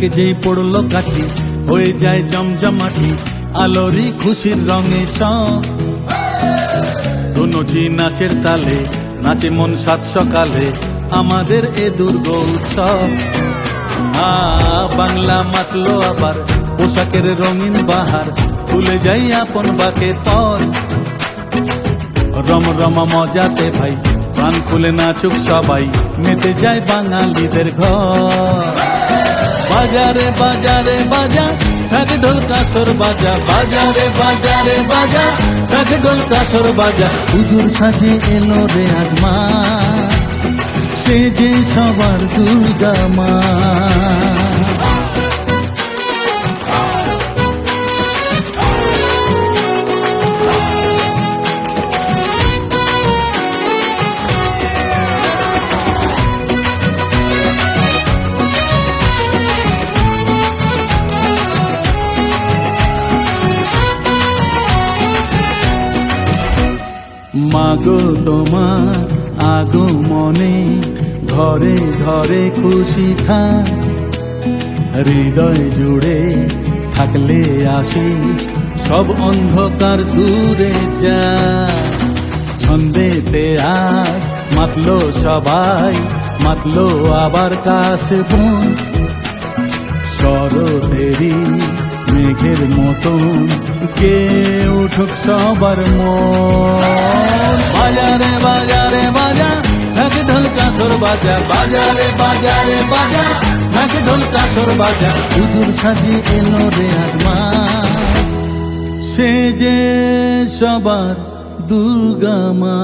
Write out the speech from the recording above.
নাকে যেই পড়লো কাঠি হয়ে যায় জমজমাটি, আলোরই খুশির রঙে সব ধুনুচি নাচের তালে নাচে মন সাত সকালে আমাদের এ দুর্গ উৎসব। বাংলা মাতলো আবার পোশাকের রঙিন বাহার, ভুলে যাই আপন বাকে পর রম রমা মজাতে ভাই, প্রাণ খুলে নাচুক সবাই, মেতে যায় বাঙালিদের ঘর। বাজারে বাজারে বাজা ঢাক ঢোল কাসর বাজা, বাজারে বাজারে বাজা ঢাক ঢোল কাসর বাজা। হুজুর সাজে এলো রে আজ মা, সে যে সবার দুর্গা মা। মাগো তোমার আগমনে ঘরে ঘরে খুশি থাক, হৃদয় জুড়ে থাকলে আশিস সব অন্ধকার দূরে যা। ছন্দেতে আজ মাতলো সবাই, মাতলো আবার কাশবন, শরতেরই মেঘের মতন কে উঠুক সবার মন। বাজারে বাজারে বাজা ঢাক ঢোল কাসর বাজা, বাজারে বাজারে বাজা ঢাক ঢোল কাসর বাজা। হুজুর সাজি এলো রে আজ মা, সে যে সবার দুর্গা মা।